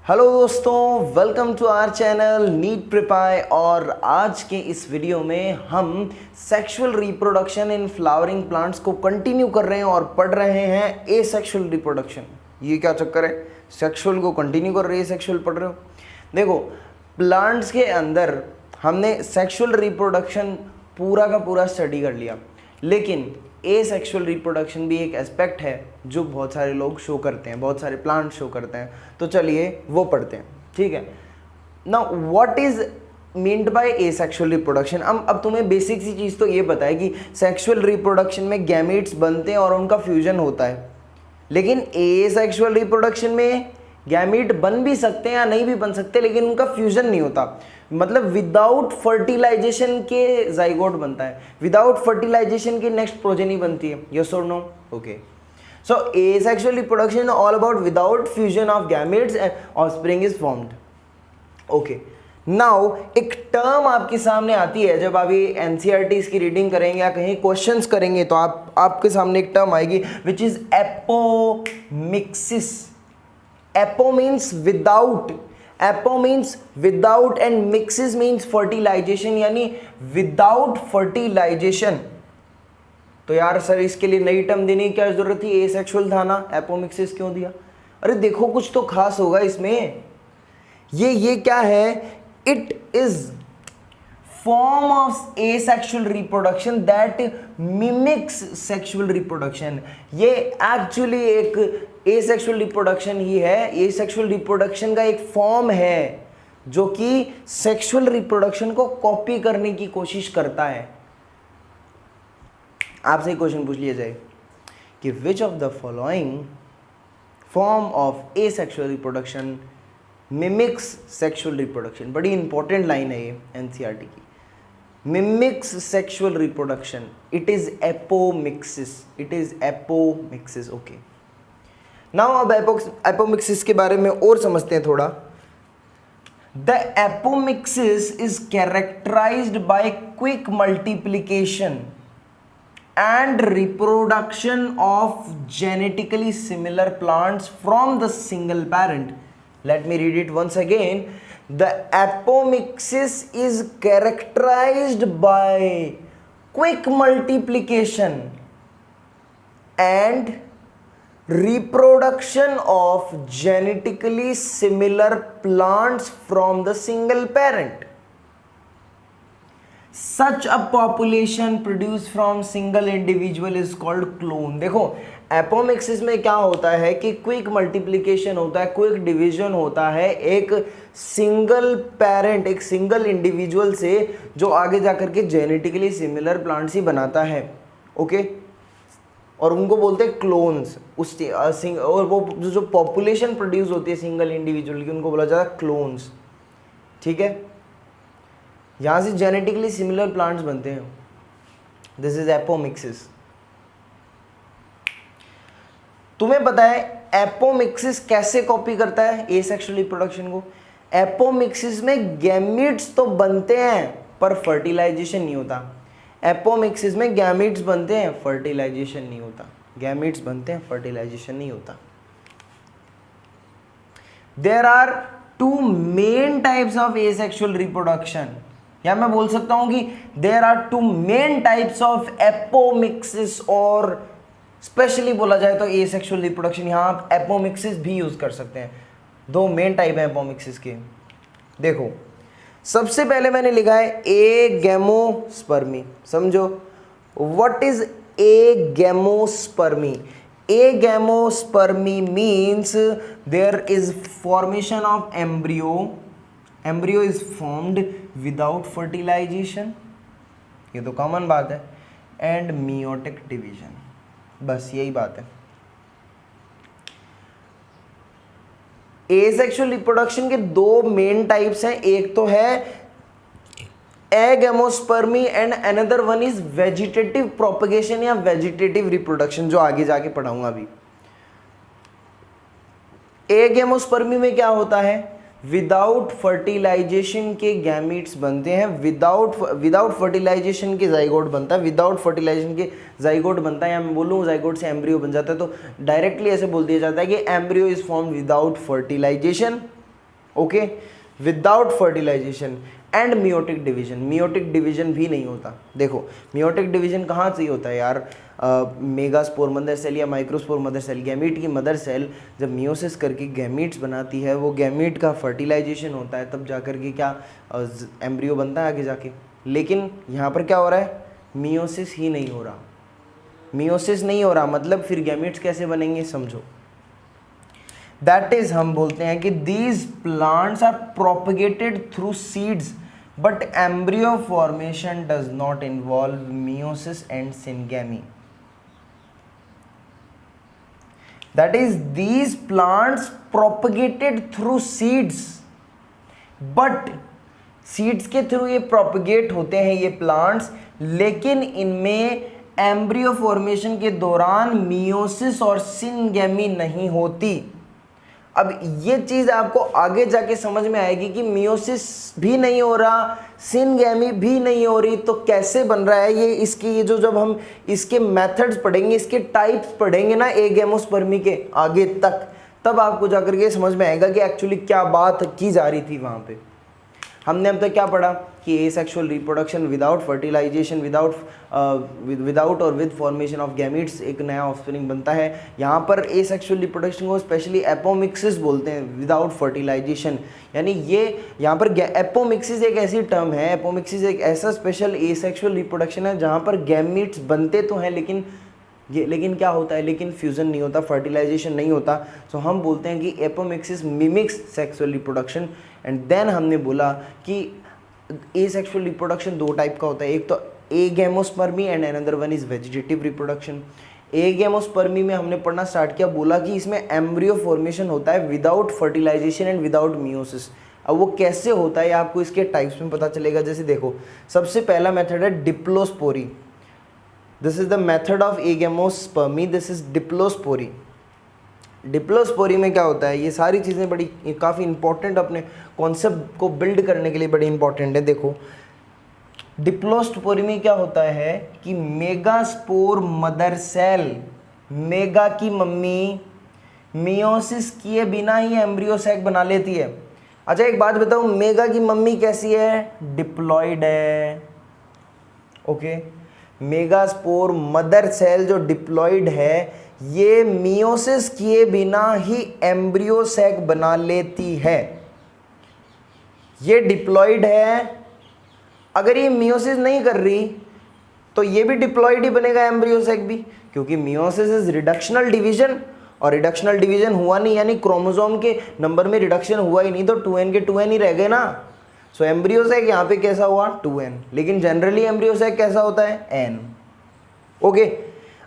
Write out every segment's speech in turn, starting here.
Hello दोस्तों, welcome to our channel NEET prep. और आज के इस वीडियो में हम sexual reproduction in flowering plants को कंटिन्यू कर रहे हैं और पढ़ रहे हैं एसेक्सुअल रिप्रोडक्शन। ये क्या चक्कर है, सेक्सुअल को कंटिन्यू कर रहे हैं, सेक्सुअल पढ़ रहे हो। देखो, प्लांट्स के अंदर हमने सेक्सुअल रिप्रोडक्शन पूरा का पूरा स्टडी कर लिया, लेकिन एसेक्सुअल रिप्रोडक्शन भी एक एस्पेक्ट है जो बहुत सारे लोग शो करते हैं, बहुत सारे प्लांट शो करते हैं। तो चलिए वो पढ़ते हैं, ठीक है। Now what is meant by asexual reproduction. अब तुम्हें बेसिक सी चीज़ तो ये पता है कि सेक्सुअल रिप्रोडक्शन में गैमेट्स बनते हैं और उनका फ्यूजन होता है, लेकिन एसेक्सुअल रिप्रोडक्शन में गैमेट बन भी सकते हैं या नहीं भी बन सकते, लेकिन उनका फ्यूजन नहीं होता। मतलब विदाउट फर्टिलाइजेशन के जाइगोट बनता है, विदाउट फर्टिलाइजेशन की नेक्स्ट प्रोजेनी बनती है। यस और no? Okay. So asexual reproduction all about without fusion of gametes and offspring is formed. Okay, now एक टर्म आपके सामने आती है जब आप ये एनसीईआरटी की रीडिंग करेंगे या कहीं क्वेश्चंस करेंगे, तो आपके सामने एक टर्म आएगी which is apomixis. Apo means without, apo means without and mixis means fertilisation, यानी विदाउट फर्टिलाइजेशन। तो यार सर इसके लिए नई टर्म देने की क्या जरूरत थी, एसेक्सुअल था ना, एपोमिक्सिस क्यों दिया? अरे देखो कुछ तो खास होगा इसमें। ये क्या है, it is form of asexual reproduction that mimics sexual reproduction. ये एक्चुअली एक एसेक्सुअल रिप्रोडक्शन ही है, एसेक्सुअल रिप्रोडक्शन का एक फॉर्म है जो कि सेक्सुअल रिप्रोडक्शन को कॉपी करने की कोशिश करता है। आपसे एक क्वेश्चन पूछ लिया जाए कि which of the following form of asexual reproduction mimics sexual reproduction. बड़ी इंपॉर्टेंट लाइन है ये एनसीईआरटी की। Mimics sexual reproduction, it is apomixis, it is apomixis. Okay, now अब एपोमिक्सिस के बारे में और समझते हैं थोड़ा। The apomixis is characterised by quick multiplication and reproduction of genetically similar plants from the single parent. Let me read it once again. The apomixis is characterized by quick multiplication and reproduction of genetically similar plants from the single parent. Such a population produced from single individual is called clone. देखो, apomixis में क्या होता है कि quick multiplication होता है, quick division होता है एक सिंगल पेरेंट, एक सिंगल इंडिविजुअल से, जो आगे जाकर के जेनेटिकली सिमिलर प्लांट्स ही बनाता है। ओके, और उनको बोलते हैं क्लोन्स। और वो जो पॉपुलेशन प्रोड्यूस होती है सिंगल इंडिविजुअल की, उनको बोला जाता है क्लोन्स। ठीक है, यहां से जेनेटिकली सिमिलर प्लांट्स बनते हैं। This is apomixis. तुम्हें पता है एपोमिक्सिस कैसे कॉपी करता है एसेक्सुअल रिप्रोडक्शन को? एपोमिक्सिस में गैमीट्स तो बनते हैं पर फर्टिलाइजेशन नहीं होता। एपोमिक्सिस में गैमीट्स बनते हैं, फर्टिलाइजेशन नहीं होता। गैमीट्स बनते हैं, फर्टिलाइजेशन नहीं होता। There are two main types of asexual reproduction, या मैं बोल सकता हूं कि there are two main types of apomixis, और स्पेशली बोला जाए तो एसेक्सुअल रिप्रोडक्शन। यहां आप एपोमिक्सिस भी यूज कर सकते हैं। दो मेन टाइप है एपोमिक्सिस के। देखो, सबसे पहले मैंने लिखा है एगैमोस्पर्मी। समझो, what is agamospermy? Agamospermy means there is formation of embryo, embryo is formed without fertilization, ये तो कॉमन बात है, एंड मियोटिक डिवीजन। बस यही बात है। एसेक्सुअल रिप्रोडक्शन के दो मेन टाइप्स हैं, एक तो है agamospermy and another one is vegetative propagation या वेजिटेटिव रिप्रोडक्शन, जो आगे जाके पढ़ाऊंगा अभी। एगैमोस्पर्मी में क्या होता है, विदाउट फर्टिलाइजेशन के गैमीट्स बनते हैं, विदाउट फर्टिलाइजेशन के जाइगोट बनता है, विदाउट फर्टिलाइजेशन के जाइगोट बनता है, या मैं बोलूँ जाइगोट से एम्ब्रियो बन जाता है, तो डायरेक्टली ऐसे बोल दिया जाता है कि embryo is formed without fertilisation okay, without fertilisation and meiotic division. Meiotic division भी नहीं होता। देखो मियोटिक डिवीजन कहाँ से होता है यार, मेगास्पोर मदर सेल या माइक्रोस्पोर मदर सेल, गैमीट की मदर सेल जब मियोसिस करके गैमीट्स बनाती है, वो गैमीट का फर्टिलाइजेशन होता है, तब जाकर के क्या एम्ब्रियो बनता है आगे जाके। लेकिन यहाँ पर क्या हो रहा है, मियोसिस ही नहीं हो रहा। मियोसिस नहीं हो रहा मतलब फिर गैमीट्स कैसे बनेंगे, समझो। दैट इज हम बोलते हैं कि these plants are propagated through seeds but embryo formation does not involve meiosis and syngamy. That is these plants propagated through seeds, but seeds के थ्रू ये प्रोपगेट होते हैं ये प्लांट्स, लेकिन इनमें एम्ब्रियो फॉर्मेशन के दौरान मियोसिस और सिनगैमी नहीं होती। अब ये चीज़ आपको आगे जाके समझ में आएगी कि मियोसिस भी नहीं हो रहा, सिनगैमी भी नहीं हो रही, तो कैसे बन रहा है ये। इसकी ये जो जब हम इसके मेथड्स पढ़ेंगे, इसके टाइप्स पढ़ेंगे ना एगेमोस्पर्मी के आगे तक, तब आपको जाकर के समझ में आएगा कि एक्चुअली क्या बात की जा रही थी वहाँ पे। हमने अब तक क्या पढ़ा कि asexual reproduction without fertilisation, without और विद फॉर्मेशन ऑफ गैमीट्स एक नया ऑफस्प्रिंग बनता है। यहाँ पर एसेक्सुअल रिप्रोडक्शन को स्पेशली एपोमिक्सिस बोलते हैं, विदाउट फर्टिलाइजेशन। यानी ये यहाँ पर एपोमिक्सिस एक ऐसी टर्म है, एपोमिक्सिस एक ऐसा स्पेशल एसेक्सुअल रिप्रोडक्शन है जहाँ पर गैमीट्स बनते तो हैं लेकिन क्या होता है, लेकिन फ्यूजन नहीं होता, फर्टिलाइजेशन नहीं होता। सो हम बोलते हैं कि apomixis mimics sexual reproduction. And then हमने बोला कि एसेक्सुअल रिप्रोडक्शन दो टाइप का होता है, एक तो एगेमोस्पर्मी and another one is vegetative reproduction. एगेमोस्पर्मी में हमने पढ़ना स्टार्ट किया, बोला कि इसमें एम्ब्रियो फॉर्मेशन होता है without fertilisation and without meiosis. अब वो कैसे होता है आपको इसके टाइप्स में पता चलेगा। जैसे देखो, सबसे पहला मेथड है diplospory. This is the method of agamospermy, this is diplospory. Diplospory में क्या होता है, ये सारी चीज़ें बड़ी काफ़ी इंपॉर्टेंट, अपने कॉन्सेप्ट को बिल्ड करने के लिए बड़ी इंपॉर्टेंट है। देखो डिप्लोस्पोरी में क्या होता है कि मेगास्पोर मदर सेल, मेगा की मम्मी, मियोसिस किए बिना ही एम्ब्रियो सैक बना लेती है। अच्छा एक बात बताओ, मेगा की मम्मी कैसी है, डिप्लॉइड है। ओके, मेगास्पोर मदर सेल जो डिप्लॉइड है, ये मियोसिस किए बिना ही एम्ब्रियो सैक बना लेती है। ये डिप्लॉइड है, अगर ये मियोसिस नहीं कर रही तो ये भी डिप्लॉइड ही बनेगा, एम्ब्रियो सैक भी, क्योंकि मियोसिस इज रिडक्शनल डिवीजन, और रिडक्शनल डिवीजन हुआ नहीं, यानी क्रोमोसोम के नंबर में रिडक्शन हुआ ही नहीं, तो 2n के 2n ही रह गए ना। सो एम्ब्रियो सैक यहाँ पे कैसा हुआ, 2n, लेकिन जनरली एम्ब्रियो सैक कैसा होता है, n। ओके,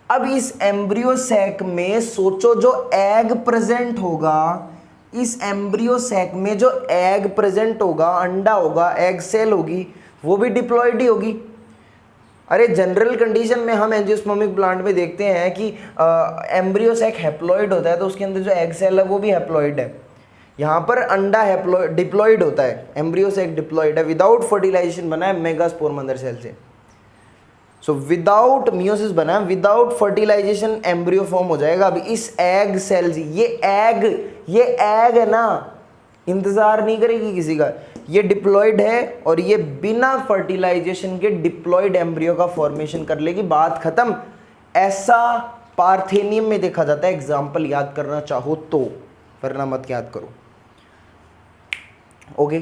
अब इस एम्ब्रियो सैक में सोचो जो एग प्रेजेंट होगा, इस एम्ब्रियो सैक में जो एग प्रेजेंट होगा, अंडा होगा, एग सेल होगी, वो भी डिप्लॉइड ही होगी। अरे जनरल कंडीशन में हम एंजियोस्पर्मिक प्लांट में देखते हैं कि एम्ब्रियो सैक हैप्लॉइड होता है, तो उसके अंदर जो एग सेल है वो भी हैप्लॉइड है। यहाँ पर अंडा डिप्लॉइड होता है, एम्ब्रियो सैक डिप्लॉइड है, विदाउट फर्टिलाइजेशन बना है मेगास्पोर मदर सेल से। सो विदाउट मियोसिस बना है, विदाउट फर्टिलाइजेशन एम्ब्रियो फॉर्म हो जाएगा। अब इस एग सेल, ये एग है ना, इंतजार नहीं करेगी किसी का, ये डिप्लॉइड है और ये बिना फर्टिलाइजेशन के डिप्लॉइड एम्ब्रियो का फॉर्मेशन कर लेगी, बात खत्म। ऐसा पार्थेनियम में देखा जाता है। एग्जाम्पल याद करना चाहो तो, वरना मत याद करो। Okay,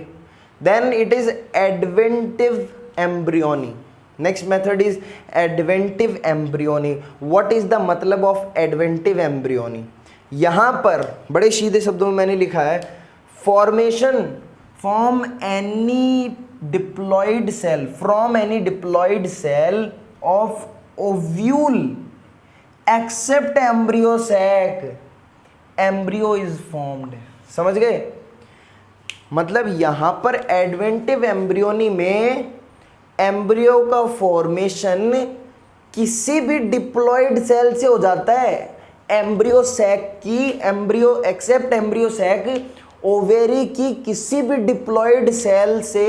then it is adventive embryony. Next method is adventive embryony. What is the मतलब ऑफ एडवेंटिव एम्ब्रियोनी? यहां पर बड़े सीधे शब्दों में मैंने लिखा है, formation from any diploid cell, from any diploid cell of ovule except embryo sac, embryo is formed. समझ गए? मतलब यहां पर एडवेंटिव एम्ब्रियोनी में एम्ब्रियो का फॉर्मेशन किसी भी डिप्लॉइड सेल से हो जाता है। एम्ब्रियो सैक की, embryo except embryo sac, ovary की किसी भी डिप्लॉइड सेल से,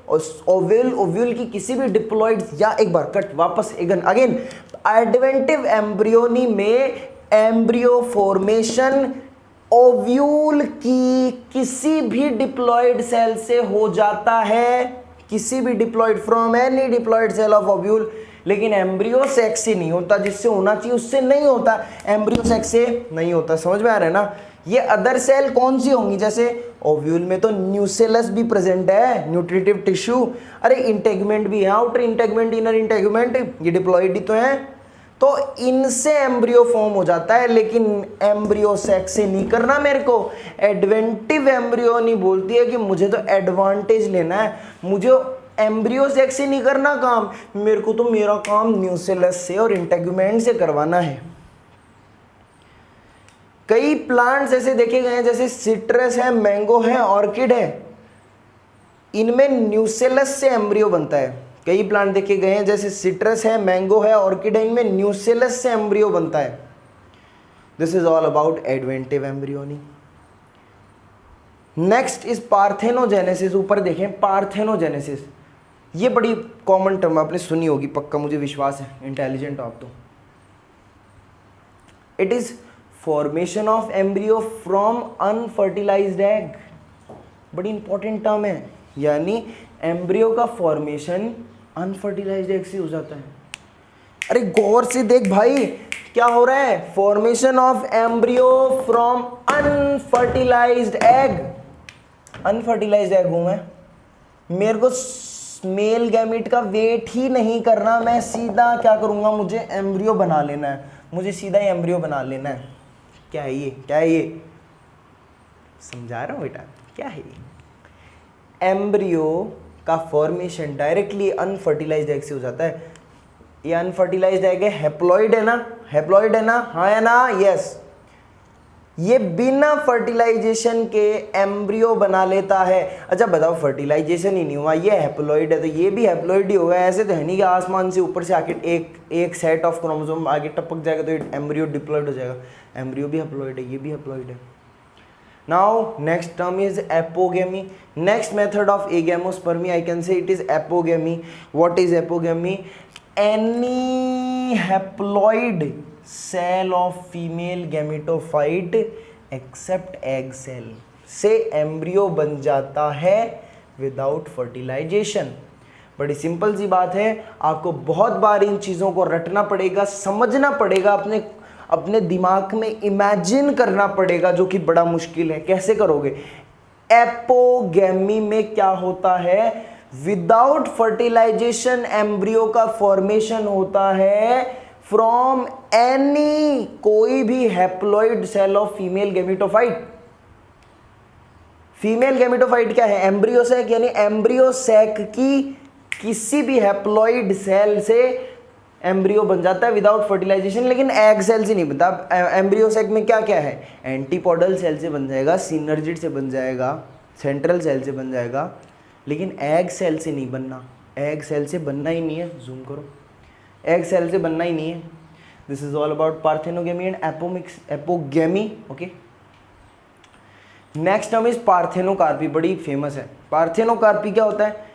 ओव्यूल की किसी भी डिप्लॉइड, या एक बार कट वापस अगेन, एडवेंटिव एम्ब्रियोनी में एम्ब्रियो फॉर्मेशन ओव्यूल की किसी भी डिप्लॉयड सेल से हो जाता है, किसी भी diploid, from any diploid cell of ovule, लेकिन एम्ब्रियो सेक्स से नहीं होता, जिससे होना चाहिए उससे नहीं होता, एम्ब्रियो सेक्स से नहीं होता। समझ में आ रहा है ना? ये अदर सेल कौन सी होंगी? जैसे ओव्यूल में तो न्यूसेलस भी प्रेजेंट है, न्यूट्रिटिव टिश्यू, अरे इंटेगमेंट भी है, आउटर इंटेगमेंट, इनर इंटेगमेंट, ये डिप्लॉयड ही तो है, तो इनसे एम्ब्रियो फॉर्म हो जाता है, लेकिन एम्ब्रियो सेक्स से नहीं करना मेरे को। एडवेंटिव एम्ब्रियो नहीं बोलती है कि मुझे तो एडवांटेज लेना है, मुझे एम्ब्रियो सेक्स से नहीं करना काम, मेरे को तो मेरा काम न्यूसेलस से और इंटेगुमेंट से करवाना है। कई प्लांट्स ऐसे देखे गए हैं, जैसे सिट्रस है, मैंगो है, ऑर्किड है, इनमें न्यूसेलस से एम्ब्रियो बनता है। कई प्लांट देखे गए हैं, जैसे सिट्रस है, मैंगो है, ऑर्किड है, इनमें न्यूसेलस से एम्ब्रियो बनता है। This is all about adventive embryony. Next is parthenogenesis. ऊपर देखें, पार्थेनोजेनेसिस, ये बड़ी कॉमन टर्म आपने सुनी होगी पक्का, मुझे विश्वास है, इंटेलिजेंट आप तो। It is formation of embryo from unfertilised egg. बड़ी इंपॉर्टेंट टर्म है, यानी एम्ब्रियो का फॉर्मेशन अनफर्टिलाइज्ड एग से हो जाता है। अरे गौर से देख भाई, क्या हो रहा है? Formation of embryo from unfertilised egg. Unfertilised egg हूं मैं, मेरे को मेल गैमिट का वेट ही नहीं करना, मैं सीधा क्या करूंगा, मुझे एम्ब्रियो बना लेना है, मुझे सीधा ही एम्ब्रियो बना लेना है। क्या है ये? क्या है ये? समझा रहा हूं बेटा, क्या है ये? एम्ब्रियो का फॉर्मेशन डायरेक्टली अनफर्टिलाइज्ड एग से हो जाता है। ये अनफर्टिलाइज्ड एग है, हैप्लॉइड है ना, हैप्लॉइड है ना, हाँ है ना, यस। ये बिना फर्टिलाइजेशन के एम्ब्रियो बना लेता है। अच्छा बताओ, फर्टिलाइजेशन ही नहीं हुआ, ये हैप्लॉइड है तो ये भी हैप्लॉइड ही होगा। ऐसे तो है नहीं कि आसमान से ऊपर से आके एक सेट ऑफ क्रोमोसोम आगे टपक जाएगा तो एम्ब्रियो डिप्लॉइड हो जाएगा। एम्ब्रियो भी हैप्लॉइड है, ये भी हैप्लॉइड है। Now next term is apogamy. Next method of agamospermy, I can say it is apogamy. What is apogamy? Any haploid cell of female gametophyte except egg cell से embryo बन जाता है without fertilization. बड़ी simple सी बात है, आपको बहुत बार इन चीज़ों को रटना पड़ेगा, समझना पड़ेगा, अपने दिमाग में इमेजिन करना पड़ेगा, जो कि बड़ा मुश्किल है। कैसे करोगे? एपोगेमी में क्या होता है? विदाउट फर्टिलाइजेशन एम्ब्रियो का फॉर्मेशन होता है फ्रॉम एनी, कोई भी haploid cell of female gametophyte. Female gametophyte क्या है? एम्ब्रियो सैक, यानी एम्ब्रियो सैक की किसी भी हैप्लॉइड सेल से एम्ब्रियो बन जाता है विदाउट फर्टिलाइजेशन, लेकिन एग सेल से नहीं बनता। एम्ब्रियो सैक में क्या क्या है? एंटीपोडल सेल से बन जाएगा, सिनर्जिड से बन जाएगा, सेंट्रल सेल से बन जाएगा, लेकिन एग सेल से नहीं बनना। एग सेल से बनना ही नहीं है, जूम करो, एग सेल से बनना ही नहीं है। This is all about parthenogamy and apogamy. Okay, next term is parthenocarpy, बड़ी फेमस है। पार्थेनोकार्पी क्या होता है?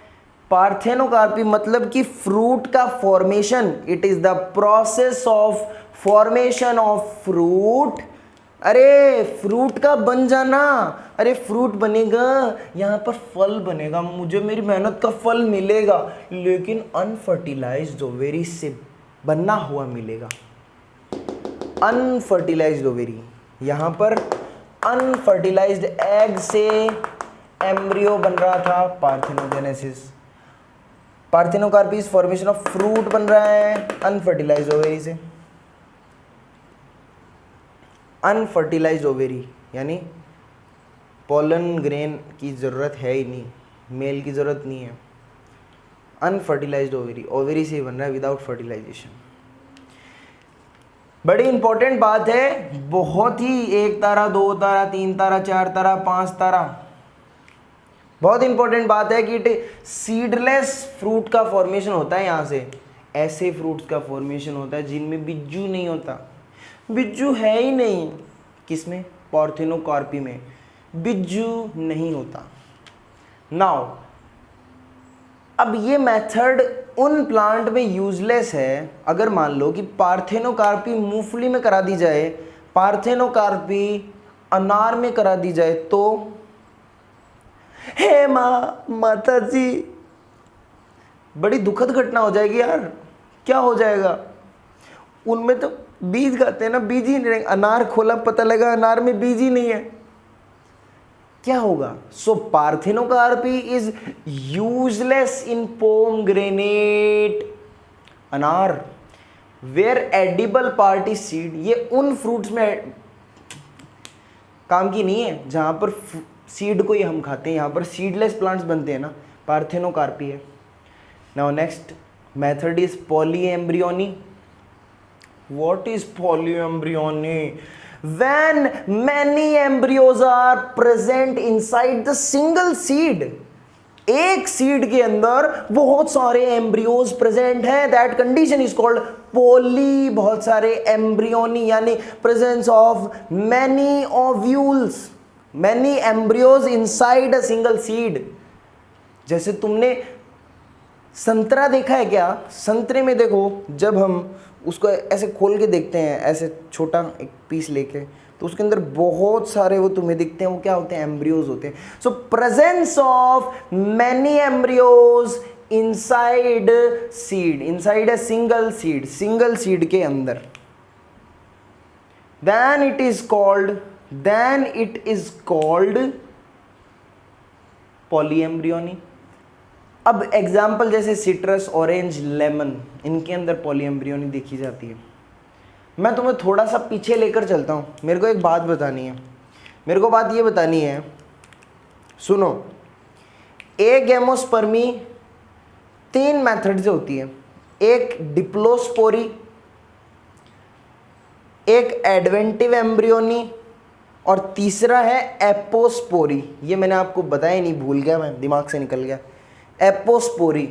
पार्थेनोकार्पी मतलब कि फ्रूट का formation. It is the process of formation of fruit. अरे फ्रूट का बन जाना, अरे फ्रूट बनेगा, यहाँ पर फल बनेगा, मुझे मेरी मेहनत का फल मिलेगा, लेकिन अनफर्टिलाइज्ड ओवेरी से बनना हुआ मिलेगा। अनफर्टिलाइज्ड ओवेरी, यहाँ पर अनफर्टिलाइज्ड एग से एम्ब्रियो बन रहा था, parthenogenesis. Parthenocarpy is formation of fruit बन रहा है अनफर्टिलाइज्ड ओवेरी से। अनफर्टिलाइज्ड ओवेरी यानी पोलन ग्रेन की ज़रूरत है ही नहीं, मेल की ज़रूरत नहीं है। अनफर्टिलाइज्ड ओवेरी, ओवेरी से ही बन रहा है विदाउट फर्टिलाइजेशन। बड़ी इंपॉर्टेंट बात है, बहुत ही, 1 तारा, 2 तारा, 3 तारा, 4 तारा, 5 तारा, बहुत इंपॉर्टेंट बात है कि सीडलेस फ्रूट का फॉर्मेशन होता है। यहाँ से ऐसे फ्रूट्स का फॉर्मेशन होता है जिनमें बिज्जू नहीं होता। बिज्जू है ही नहीं, किसमें? पार्थेनोकार्पी में बिज्जू नहीं होता। नाउ अब ये मेथड उन प्लांट में यूजलेस है अगर मान लो कि पार्थेनोकार्पी मूंगफली में करा दी जाए, पार्थेनोकार्पी अनार में करा दी जाए तो, हे माँ, माता जी, बड़ी दुखद घटना हो जाएगी यार। क्या हो जाएगा? उनमें तो बीज खाते हैं ना, बीज ही नहीं रहेंगे। अनार खोला, पता लगा अनार में बीज ही नहीं है, क्या होगा? So parthenocarpy is useless in pomegranate अनार where edible part is seed. ये उन फ्रूट्स में काम की नहीं है जहां पर सीड को ही हम खाते हैं। यहां पर सीडलेस प्लांट्स बनते हैं ना, पार्थेनोकार्पी है। Now next method is polyembryony. What is polyembryony? When many embryos are present inside the single seed, एक सीड के अंदर बहुत सारे एम्ब्रियोज प्रेजेंट हैं, that condition is called poly. बहुत सारे एम्ब्रियोनी यानी presence of many ovules, many embryos inside a single seed. जैसे तुमने संतरा देखा है क्या? संतरे में देखो, जब हम उसको ऐसे खोल के देखते हैं, ऐसे छोटा एक पीस लेके, तो उसके अंदर बहुत सारे वो तुम्हें दिखते हैं, वो क्या होते हैं? एम्ब्रियोज होते हैं। So presence of many embryos inside seed, inside a single seed, single seed के अंदर, then it is called polyembryony. अब एग्जाम्पल जैसे सिट्रस, ऑरेंज, लेमन, इनके अंदर पॉलीएम्ब्रियोनी देखी जाती है। मैं तुम्हें थोड़ा सा पीछे लेकर चलता हूँ। मेरे को एक बात बतानी है, मेरे को बात ये बतानी है, सुनो। एगेमोस्पर्मी 3 मेथड से होती है। एक डिप्लोस्पोरी, एक एडवेंटिव एम्ब्रियोनी, और तीसरा है एपोस्पोरी। ये मैंने आपको बताया नहीं, भूल गया मैं, दिमाग से निकल गया। Apospory,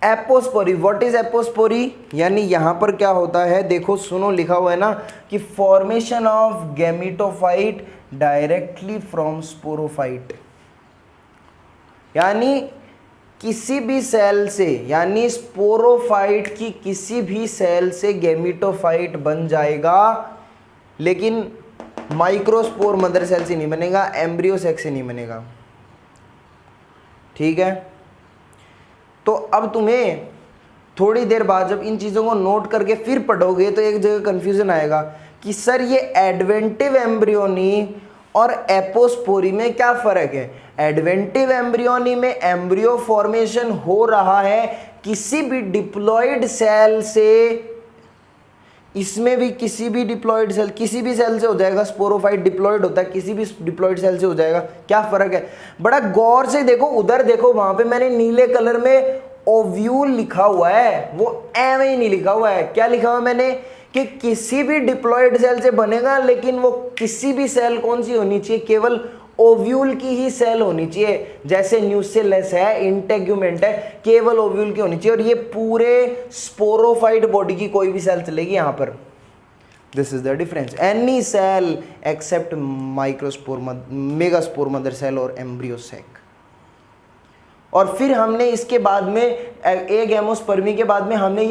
apospory, what is apospory? यानी यहां पर क्या होता है, देखो सुनो, लिखा हुआ है ना कि formation of gametophyte directly from sporophyte. यानी किसी भी सेल से, यानी स्पोरोफाइट की किसी भी सेल से गैमेटोफाइट बन जाएगा, लेकिन माइक्रोस्पोर मदर सेल से नहीं बनेगा, एम्ब्रियो सेक से नहीं बनेगा। ठीक है? तो अब तुम्हें थोड़ी देर बाद जब इन चीज़ों को नोट करके फिर पढ़ोगे तो एक जगह कंफ्यूजन आएगा कि सर ये एडवेंटिव एम्ब्रियोनी और एपोस्पोरी में क्या फ़र्क है? एडवेंटिव एम्ब्रियोनी में एम्ब्रियो फॉर्मेशन हो रहा है किसी भी डिप्लॉयड सेल से, इसमें भी किसी भी डिप्लॉयड सेल, किसी भी सेल से हो जाएगा। स्पोरोफाइट डिप्लॉयड होता है, किसी भी डिप्लॉयड सेल से हो जाएगा। क्या फ़र्क है? बड़ा गौर से देखो, उधर देखो, वहाँ पे मैंने नीले कलर में ओव्यूल लिखा हुआ है, वो एवं ही नहीं लिखा हुआ है। क्या लिखा हुआ है मैंने? कि किसी भी डिप्लॉयड सेल से बनेगा, लेकिन वो किसी भी सेल कौन सी होनी चाहिए? केवल ओव्यूल की ही सेल होनी चाहिए। जैसे न्यूसेलस है, इंटेग्यूमेंट है, केवल ओव्यूल की होनी चाहिए। और ये पूरे स्पोरोफाइट बॉडी की कोई भी सेल चलेगी यहाँ पर। This is the difference. Any cell except microspore, megaspore mother cell और एम्ब्रियो सेक। और फिर हमने इसके बाद में एगेमोस्पर्मी के बाद में हमने ये